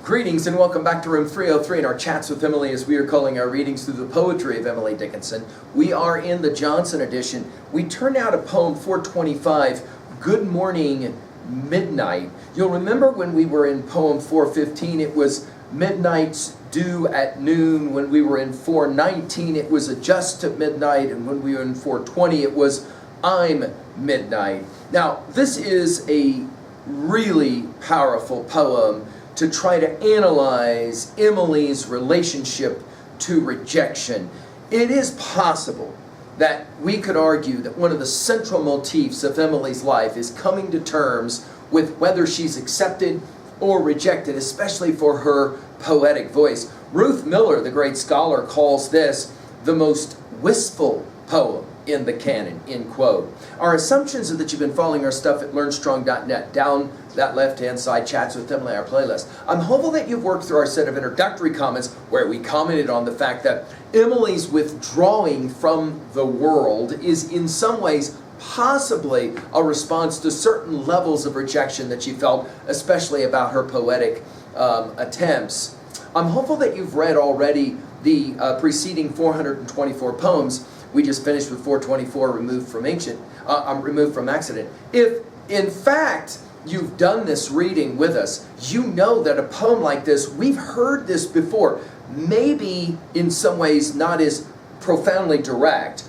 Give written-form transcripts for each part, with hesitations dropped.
Greetings and welcome back to room 303 in our chats with Emily, as we are calling our readings through the poetry of Emily Dickinson. We are in the Johnson edition. We turn now to poem 425, Good Morning, Midnight. You'll remember when we were in poem 415, it was midnight's due at noon. When we were in 419, it was a just at midnight. And when we were in 420, it was I'm midnight. Now, this is a really powerful poem to try to analyze Emily's relationship to rejection. It is possible that we could argue that one of the central motifs of Emily's life is coming to terms with whether she's accepted or rejected, especially for her poetic voice. Ruth Miller, the great scholar, calls this the most wistful poem in the canon, end quote. Our assumptions are that you've been following our stuff at learnstrong.net. Down that left-hand side, Chats with Emily, our playlist. I'm hopeful that you've worked through our set of introductory comments where we commented on the fact that Emily's withdrawing from the world is in some ways possibly a response to certain levels of rejection that she felt, especially about her poetic attempts. I'm hopeful that you've read already the preceding 424 poems. We just finished with 424, removed from accident. If, in fact, you've done this reading with us, you know that a poem like this, we've heard this before. Maybe in some ways not as profoundly direct.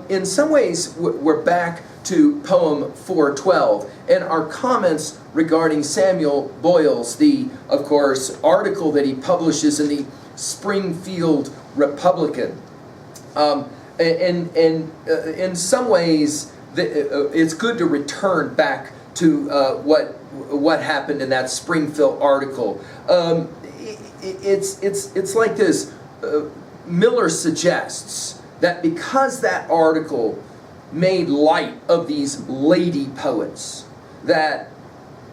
In some ways, we're back to poem 412 and our comments regarding Samuel Boyle's, of course, article that he publishes in the Springfield Republican. And in some ways, it's good to return back to what happened in that Springfield article. It's like this. Miller suggests that because that article made light of these lady poets, that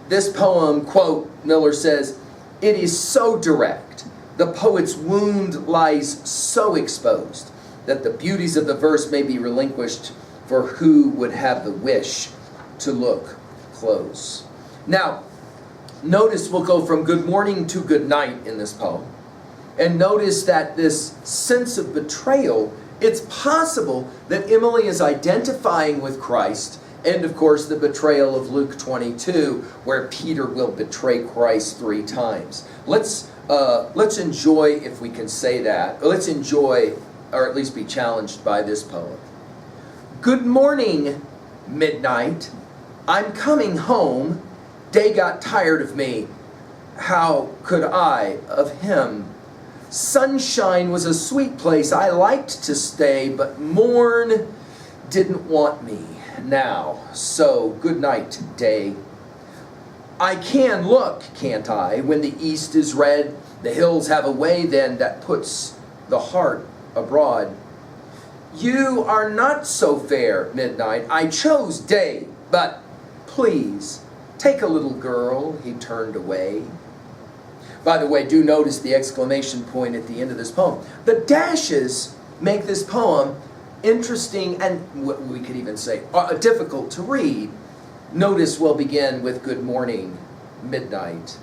this poem, quote, Miller says, it is so direct, the poet's wound lies so exposed, that the beauties of the verse may be relinquished for who would have the wish to look close. Now, notice we'll go from good morning to good night in this poem. And notice that this sense of betrayal, it's possible that Emily is identifying with Christ, and of course the betrayal of Luke 22, where Peter will betray Christ 3 times. Let's enjoy, if we can say that, let's enjoy, or at least be challenged by this poem. Good morning, midnight. I'm coming home. Day got tired of me. How could I of him? Sunshine was a sweet place. I liked to stay, but morn didn't want me now. So good night, day. I can look, can't I, when the east is red? The hills have a way then that puts the heart abroad. You are not so fair, midnight. I chose day, but please take a little girl. He turned away. By the way, do notice the exclamation point at the end of this poem. The dashes make this poem interesting and we could even say difficult to read. Notice we'll begin with good morning, midnight.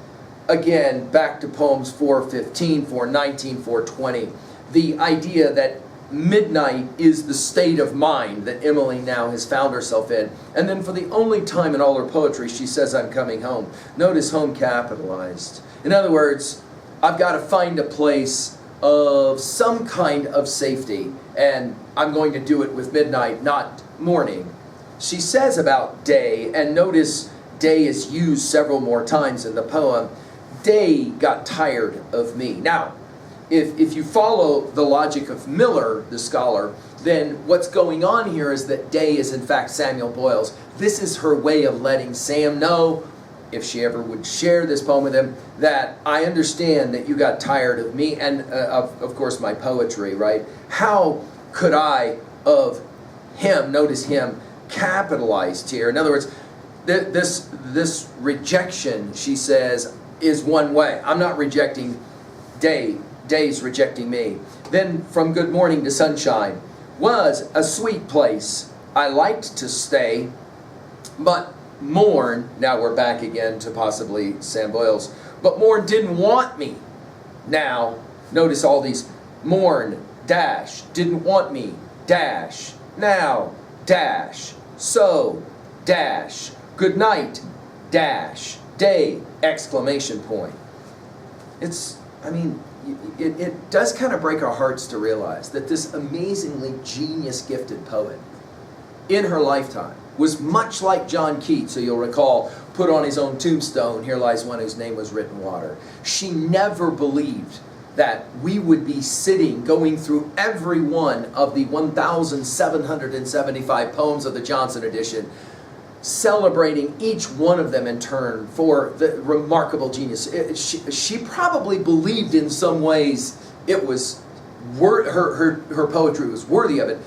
Again, back to poems 415, 419, 420. The idea that midnight is the state of mind that Emily now has found herself in. And then for the only time in all her poetry, she says, I'm coming home. Notice home capitalized. In other words, I've got to find a place of some kind of safety, and I'm going to do it with midnight, not morning. She says about day, and notice day is used several more times in the poem. Day got tired of me. Now, if you follow the logic of Miller, the scholar, then what's going on here is that day is in fact Samuel Boyle's. This is her way of letting Sam know, if she ever would share this poem with him, that I understand that you got tired of me and of course my poetry, right? How could I of him, notice him, capitalized here. In other words, this rejection, she says, is one way. I'm not rejecting day. Day's rejecting me. Then from good morning to sunshine was a sweet place. I liked to stay, but Morn, now we're back again to possibly Sam Boyle's, but Morn didn't want me. Now, notice all these, Morn, dash, didn't want me, dash, now, dash, so, dash, good night, dash, day, exclamation point. It does kind of break our hearts to realize that this amazingly genius gifted poet, in her lifetime, was much like John Keats, who you'll recall put on his own tombstone, "Here lies one whose name was written water." She never believed that we would be sitting, going through every one of the 1,775 poems of the Johnson edition, celebrating each one of them in turn for the remarkable genius. She probably believed in some ways it was her poetry was worthy of it.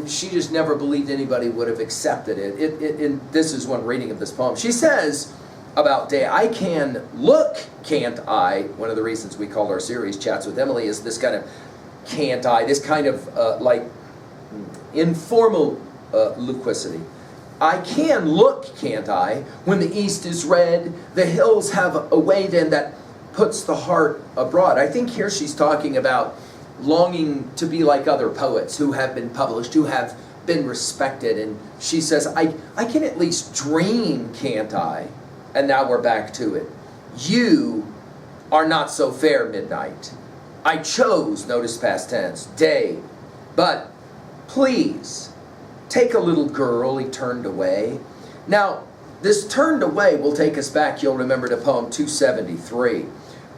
She just never believed anybody would have accepted it. This is one reading of this poem. She says about day, I can look, can't I? One of the reasons we call our series Chats with Emily is this kind of can't I, this kind of informal loquacity. I can look, can't I, when the east is red, the hills have a way then that puts the heart abroad. I think here she's talking about longing to be like other poets who have been published, who have been respected. And she says, I can at least dream, can't I? And now we're back to it. You are not so fair, midnight. I chose, notice past tense, day. But please, take a little girl, he turned away. Now, this turned away will take us back, you'll remember, to poem 273.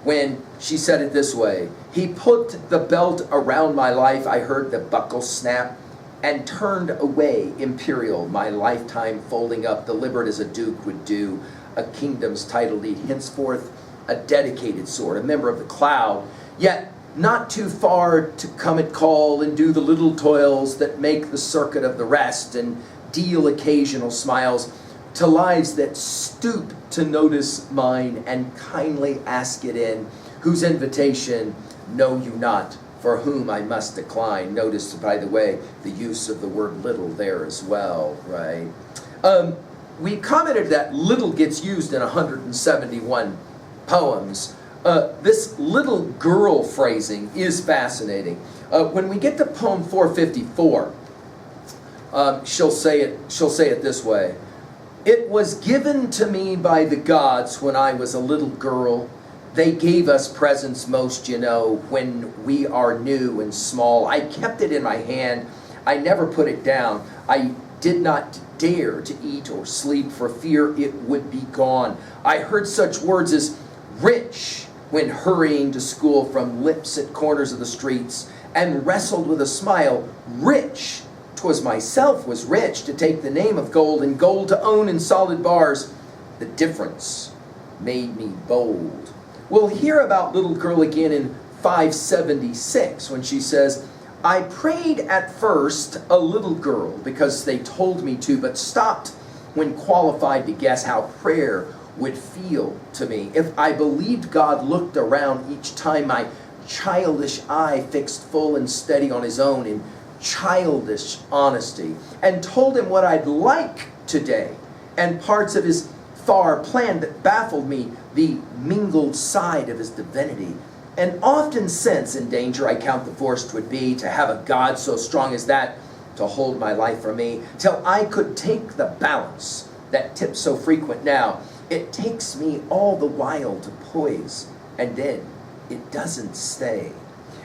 When she said it this way, he put the belt around my life, I heard the buckle snap, and turned away, imperial, my lifetime folding up, deliberate as a duke would do, a kingdom's title deed, henceforth a dedicated sword, a member of the cloud, yet not too far to come at call and do the little toils that make the circuit of the rest and deal occasional smiles, to lives that stoop to notice mine and kindly ask it in, whose invitation know you not, for whom I must decline. Notice, by the way, the use of the word little there as well, right? We commented that little gets used in 171 poems. This little girl phrasing is fascinating. When we get to poem 454, she'll say it this way. It was given to me by the gods when I was a little girl. They gave us presents most, when we are new and small. I kept it in my hand. I never put it down. I did not dare to eat or sleep for fear it would be gone. I heard such words as rich when hurrying to school from lips at corners of the streets, and wrestled with a smile, rich. 'Twas myself was rich to take the name of gold, and gold to own in solid bars. The difference made me bold. We'll hear about little girl again in 576 when she says, I prayed at first a little girl because they told me to, but stopped when qualified to guess how prayer would feel to me. If I believed God looked around each time my childish eye fixed full and steady on his own in childish honesty, and told him what I'd like today, and parts of his far plan that baffled me, the mingled side of his divinity. And often since in danger I count the force 'twould be to have a God so strong as that to hold my life for me, till I could take the balance that tips so frequent now. It takes me all the while to poise, and then it doesn't stay.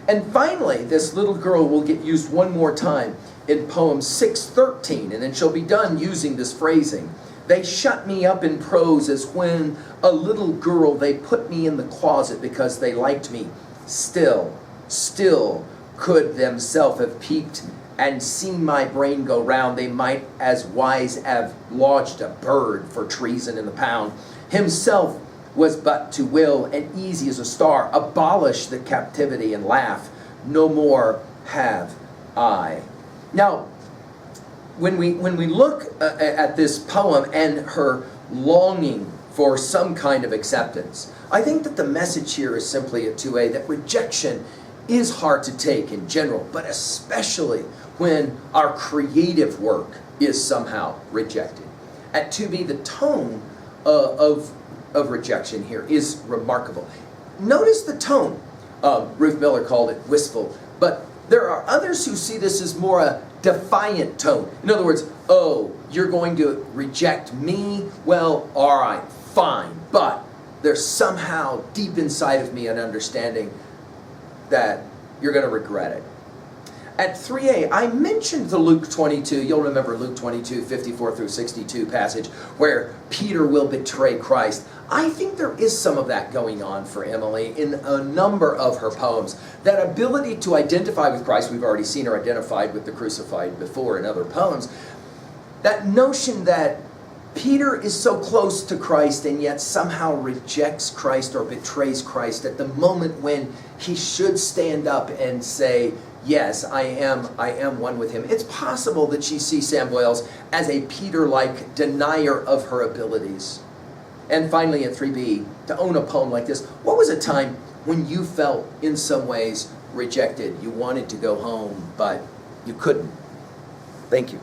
And finally, this little girl will get used one more time in poem 613, and then she'll be done using this phrasing. They shut me up in prose as when a little girl, they put me in the closet because they liked me. Still could themselves have peeped and seen my brain go round. They might as wise have lodged a bird for treason in the pound. Himself was but to will, and easy as a star, abolish the captivity and laugh. No more have I. Now, when we look at this poem and her longing for some kind of acceptance, I think that the message here is simply a 2A, that rejection is hard to take in general, but especially when our creative work is somehow rejected. At 2b, the tone of rejection here is remarkable. Notice the tone. Ruth Miller called it wistful, but there are others who see this as more a defiant tone. In other words, oh, you're going to reject me? Well, all right, fine, but there's somehow deep inside of me an understanding that you're going to regret it. At 3a, I mentioned the Luke 22, you'll remember Luke 22, 54 through 62 passage, where Peter will betray Christ. I think there is some of that going on for Emily in a number of her poems. That ability to identify with Christ, we've already seen her identified with the crucified before in other poems. That notion that Peter is so close to Christ and yet somehow rejects Christ or betrays Christ at the moment when he should stand up and say, yes, I am one with him. It's possible that she sees Sam Boyles as a Peter-like denier of her abilities. And finally, at 3b, to own a poem like this, what was a time when you felt in some ways rejected? You wanted to go home, but you couldn't. Thank you.